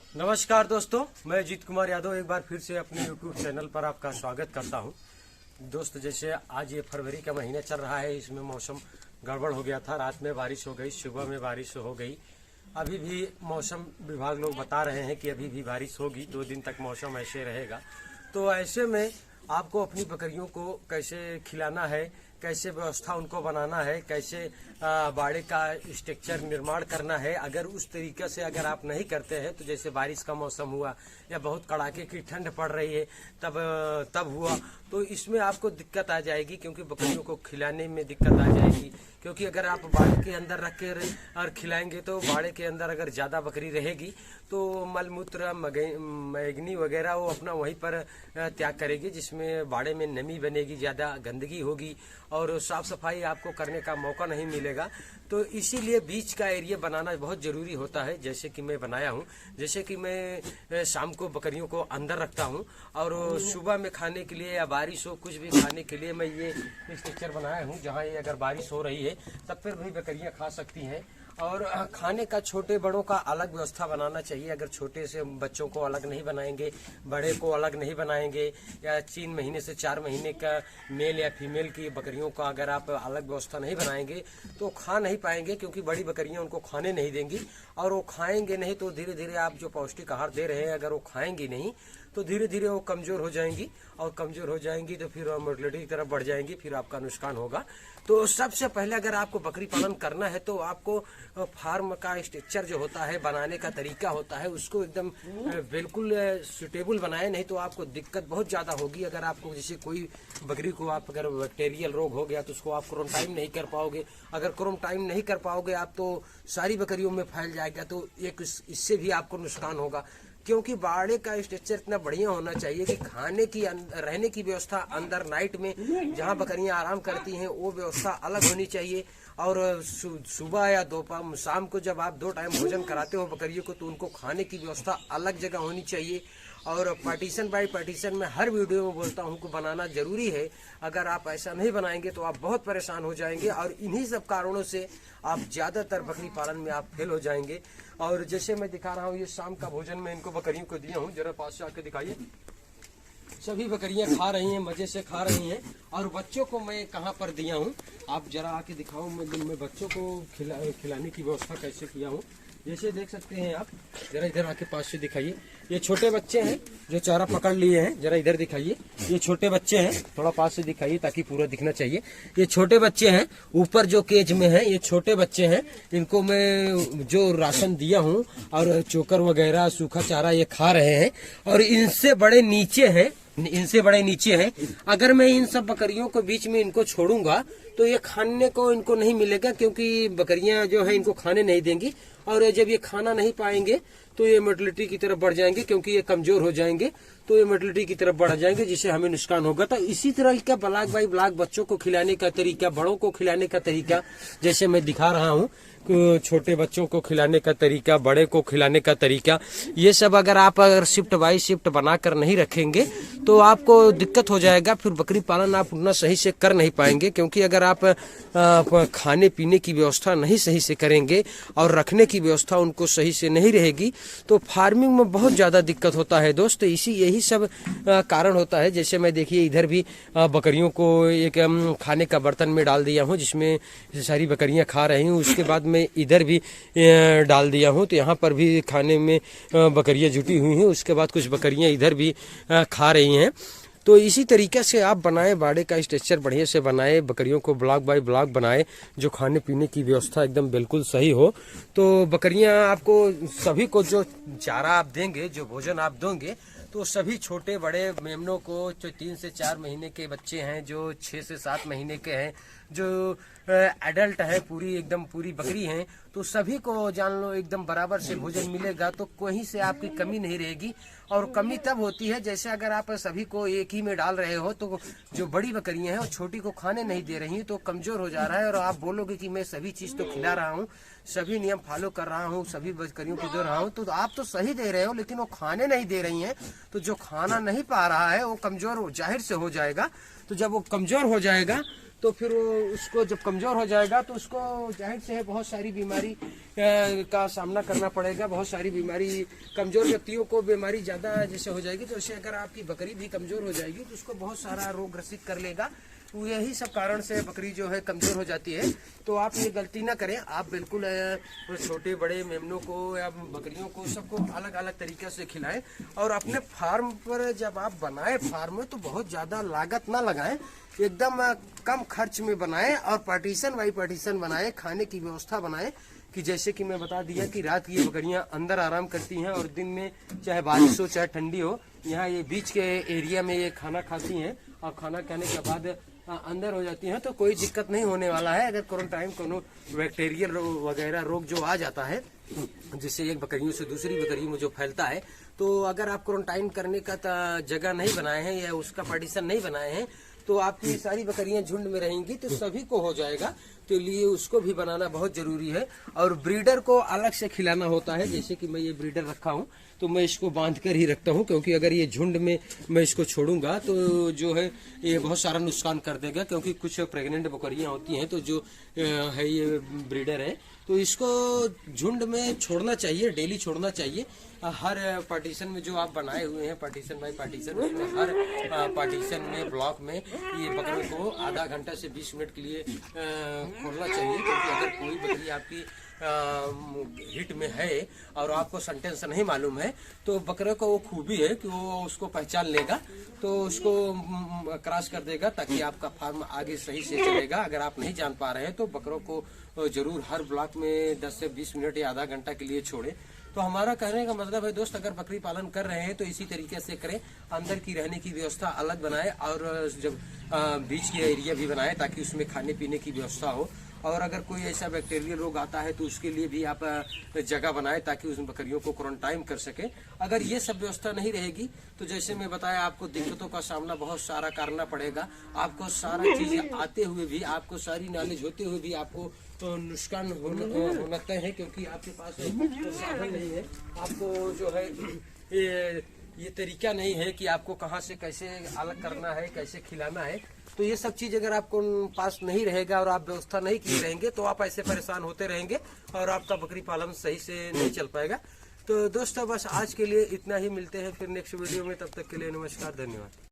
नमस्कार दोस्तों, मैं अजीत कुमार यादव एक बार फिर से अपने YouTube चैनल पर आपका स्वागत करता हूं। दोस्त, जैसे आज ये फरवरी का महीना चल रहा है, इसमें मौसम गड़बड़ हो गया था। रात में बारिश हो गई, सुबह में बारिश हो गई। अभी भी मौसम विभाग लोग बता रहे हैं कि अभी भी बारिश होगी, 2 दिन तक मौसम ऐसे रहेगा। तो ऐसे में आपको अपनी बकरियों को कैसे खिलाना है, कैसे व्यवस्था उनको बनाना है, कैसे बाड़े का स्ट्रक्चर निर्माण करना है, अगर उस तरीके से अगर आप नहीं करते हैं तो जैसे बारिश का मौसम हुआ या बहुत कड़ाके की ठंड पड़ रही है तब हुआ तो इसमें आपको दिक्कत आ जाएगी, क्योंकि बकरियों को खिलाने में दिक्कत आ जाएगी। क्योंकि अगर आप बाड़े के अंदर रख के और खिलाएंगे तो बाड़े के अंदर अगर ज़्यादा बकरी रहेगी तो मलमूत्र मैगनी वगैरह वो अपना वहीं पर त्याग करेगी, जिसमें बाड़े में नमी बनेगी, ज़्यादा गंदगी होगी और साफ सफाई आपको करने का मौका नहीं मिलेगा। तो इसीलिए बीच का एरिया बनाना बहुत ज़रूरी होता है। जैसे कि मैं बनाया हूँ, जैसे कि मैं शाम को बकरियों को अंदर रखता हूँ और सुबह में खाने के लिए या बारिश हो कुछ भी खाने के लिए मैं ये स्ट्रक्चर बनाया हूँ, जहाँ ये अगर बारिश हो रही है तब फिर भी बकरियाँ खा सकती हैं। और खाने का छोटे बड़ों का अलग व्यवस्था बनाना चाहिए। अगर छोटे से बच्चों को अलग नहीं बनाएंगे, बड़े को अलग नहीं बनाएंगे, या 3 महीने से 4 महीने का मेल या फीमेल की बकरियों का अगर आप अलग व्यवस्था नहीं बनाएंगे तो खा नहीं पाएंगे, क्योंकि बड़ी बकरियां उनको खाने नहीं देंगी। और वो खाएंगे नहीं तो धीरे धीरे आप जो पौष्टिक आहार दे रहे हैं, अगर वो खाएंगी नहीं तो धीरे धीरे वो कमज़ोर हो जाएंगी, और कमज़ोर हो जाएंगी तो फिर मोर्टेलिटी की तरफ बढ़ जाएंगी, फिर आपका नुकसान होगा। तो सबसे पहले अगर आपको बकरी पालन करना है तो आपको फार्म का स्ट्रक्चर जो होता है, बनाने का तरीका होता है, उसको एकदम बिल्कुल सुटेबल बनाए, नहीं तो आपको दिक्कत बहुत ज़्यादा होगी। अगर आपको जैसे कोई बकरी को आप अगर बैक्टीरियल रोग हो गया तो उसको आप क्वारंटाइन नहीं कर पाओगे। अगर क्वारंटाइन नहीं कर पाओगे आप तो सारी बकरियों में फैल जाएगा, तो एक इससे भी आपको नुकसान होगा। क्योंकि बाड़े का स्ट्रक्चर इतना बढ़िया होना चाहिए कि खाने की रहने की व्यवस्था अंदर नाइट में जहां बकरियां आराम करती हैं वो व्यवस्था अलग होनी चाहिए। और सुबह या दोपहर शाम को जब आप 2 टाइम भोजन कराते हो बकरियों को तो उनको खाने की व्यवस्था अलग जगह होनी चाहिए। और पार्टीशन बाय पार्टीशन में हर वीडियो में बोलता हूँ कि बनाना जरूरी है। अगर आप ऐसा नहीं बनाएंगे तो आप बहुत परेशान हो जाएंगे, और इन्हीं सब कारणों से आप ज़्यादातर बकरी पालन में आप फेल हो जाएंगे। और जैसे मैं दिखा रहा हूँ, ये शाम का भोजन मैं इनको बकरियों को दिया हूँ, जरा पास से आके दिखाइए। सभी बकरियां खा रही हैं, मजे से खा रही हैं। और बच्चों को मैं कहाँ पर दिया हूँ आप जरा आके दिखाऊँ। मैं बच्चों को खिलाने की व्यवस्था कैसे किया हूँ, जैसे देख सकते हैं आप। जरा इधर आके पास से दिखाइए। ये छोटे बच्चे हैं जो चारा पकड़ लिए हैं, जरा इधर दिखाइए। ये छोटे बच्चे हैं, थोड़ा पास से दिखाइए ताकि पूरा दिखना चाहिए। ये छोटे बच्चे हैं, ऊपर जो केज में है ये छोटे बच्चे हैं। इनको मैं जो राशन दिया हूँ और चोकर वगैरह सूखा चारा ये खा रहे हैं। और इनसे बड़े नीचे हैं, अगर मैं इन सब बकरियों को बीच में इनको छोड़ूंगा तो ये खाने को इनको नहीं मिलेगा, क्योंकि बकरियां जो है इनको खाने नहीं देंगी। और जब ये खाना नहीं पाएंगे तो ये मोर्टेलिटी की तरफ बढ़ जाएंगे, क्योंकि ये कमजोर हो जाएंगे तो ये मोर्टेलिटी की तरफ बढ़ जाएंगे, जिससे हमें नुकसान होगा। तो इसी तरह का ब्लॉक बाई ब्लॉक बच्चों को खिलाने का तरीका, बड़ों को खिलाने का तरीका जैसे मैं दिखा रहा हूँ, छोटे बच्चों को खिलाने का तरीका, बड़े को खिलाने का तरीका, ये सब अगर शिफ्ट बाई शिफ्ट बनाकर नहीं रखेंगे तो आपको दिक्कत हो जाएगा। फिर बकरी पालन आप उतना सही से कर नहीं पाएंगे, क्योंकि अगर आप खाने पीने की व्यवस्था नहीं सही से करेंगे और रखने की व्यवस्था उनको सही से नहीं रहेगी तो फार्मिंग में बहुत ज़्यादा दिक्कत होता है दोस्त। यही सब कारण होता है। जैसे मैं देखिए इधर भी बकरियों को एक खाने का बर्तन में डाल दिया हूँ, जिसमें सारी बकरियाँ खा रही हूँ। उसके बाद मैं इधर भी डाल दिया हूँ, तो यहाँ पर भी खाने में बकरियाँ जुटी हुई हैं। उसके बाद कुछ बकरियाँ इधर भी खा रही हैं। तो इसी तरीके से आप बनाए, बाड़े का स्ट्रक्चर बढ़िया से बनाए, बकरियों को ब्लॉक बाय ब्लॉक बनाए, जो खाने पीने की व्यवस्था एकदम बिल्कुल सही हो। तो बकरियां आपको सभी को जो चारा आप देंगे, जो भोजन आप दोगे, तो सभी छोटे बड़े मेमनों को, जो 3 से 4 महीने के बच्चे हैं, जो 6 से 7 महीने के हैं, जो एडल्ट है, पूरी बकरी हैं, तो सभी को जान लो एकदम बराबर से भोजन मिलेगा, तो कहीं से आपकी कमी नहीं रहेगी। और कमी तब होती है जैसे अगर आप सभी को एक ही में डाल रहे हो तो जो बड़ी बकरियां हैं और छोटी को खाने नहीं दे रही तो कमजोर हो जा रहा है। और आप बोलोगे कि मैं सभी चीज तो खिला रहा हूँ, सभी नियम फॉलो कर रहा हूँ, सभी बकरियों को दे रहा हूँ, तो आप तो सही दे रहे हो, लेकिन वो खाने नहीं दे रही हैं। तो जो खाना नहीं पा रहा है वो कमजोर जाहिर से हो जाएगा। तो जब वो कमजोर हो जाएगा तो फिर वो उसको जब कमजोर हो जाएगा तो उसको जाहिर से है बहुत सारी बीमारी का सामना करना पड़ेगा। बहुत सारी बीमारी, कमजोर व्यक्तियों को बीमारी ज्यादा जैसे हो जाएगी, तो जैसे अगर आपकी बकरी भी कमजोर हो जाएगी तो उसको बहुत सारा रोग ग्रसित कर लेगा। तो यही सब कारण से बकरी जो है कमजोर हो जाती है। तो आप ये गलती ना करें, आप बिल्कुल छोटे बड़े मेमनों को या बकरियों को सबको अलग अलग तरीके से खिलाएं। और अपने फार्म पर जब आप बनाएं फार्म में तो बहुत ज्यादा लागत ना लगाएं, एकदम कम खर्च में बनाएं और पार्टीशन बाई पार्टीशन बनाएं। खाने की व्यवस्था बनाएं कि जैसे कि मैं बता दिया कि रात की ये बकरियां अंदर आराम करती हैं और दिन में चाहे बारिश हो चाहे ठंडी हो, यहाँ ये बीच के एरिया में ये खाना खाती हैं और खाना खाने के बाद अंदर हो जाती हैं। तो कोई दिक्कत नहीं होने वाला है। अगर क्वारंटाइन कोनो बैक्टीरियल वगैरह रोग जो आ जाता है जिससे एक बकरियों से दूसरी बकरियों में जो फैलता है, तो अगर आप क्वारंटाइन करने का जगह नहीं बनाए हैं या उसका पार्टीशन नहीं बनाए हैं तो आपकी सारी बकरियां झुंड में रहेंगी तो सभी को हो जाएगा। तो लिए उसको भी बनाना बहुत जरूरी है। और ब्रीडर को अलग से खिलाना होता है। जैसे कि मैं ये ब्रीडर रखा हूँ तो मैं इसको बांध कर ही रखता हूँ, क्योंकि अगर ये झुंड में मैं इसको छोड़ूंगा तो जो है ये बहुत सारा नुकसान कर देगा। क्योंकि कुछ प्रेग्नेंट बकरियां होती हैं तो जो है ये ब्रीडर है तो इसको झुंड में छोड़ना चाहिए, डेली छोड़ना चाहिए। हर पार्टीशन में जो आप बनाए हुए हैं पार्टीशन बाई पार्टीशन, उसमें हर पार्टीशन में ब्लॉक में ये बकरों को आधा घंटा से 20 मिनट के लिए खोलना चाहिए। क्योंकि अगर कोई बकरी आपकी हिट में है और आपको सेंटेंस नहीं मालूम है तो बकरे को वो खूबी है कि वो उसको पहचान लेगा तो उसको क्रॉस कर देगा, ताकि आपका फार्म आगे सही से चलेगा। अगर आप नहीं जान पा रहे हैं तो बकरों को जरूर हर ब्लॉक में 10 से 20 मिनट या आधा घंटा के लिए छोड़े। तो हमारा कहने का मतलब है दोस्त, अगर बकरी पालन कर रहे हैं तो इसी तरीके से करें। अंदर की रहने की व्यवस्था अलग बनाए और जब बीच की एरिया भी बनाए ताकि उसमें खाने पीने की व्यवस्था हो। और अगर कोई ऐसा बैक्टीरियल रोग आता है तो उसके लिए भी आप जगह बनाए ताकि उस बकरियों को क्वारंटाइन कर सके। अगर ये सब व्यवस्था नहीं रहेगी तो जैसे मैं बताया आपको दिक्कतों का सामना बहुत सारा करना पड़ेगा। आपको सारा चीजें आते हुए भी, आपको सारी नॉलेज होते हुए भी आपको तो नुकसान होना तय है, क्योंकि आपके पास साधन नहीं है। आपको जो है ये तरीका नहीं है कि आपको कहाँ से कैसे अलग करना है, कैसे खिलाना है। तो ये सब चीज अगर आपको पास नहीं रहेगा और आप व्यवस्था नहीं किए रहेंगे तो आप ऐसे परेशान होते रहेंगे और आपका बकरी पालन सही से नहीं चल पाएगा। तो दोस्तों बस आज के लिए इतना ही, मिलते हैं फिर नेक्स्ट वीडियो में। तब तक के लिए नमस्कार, धन्यवाद।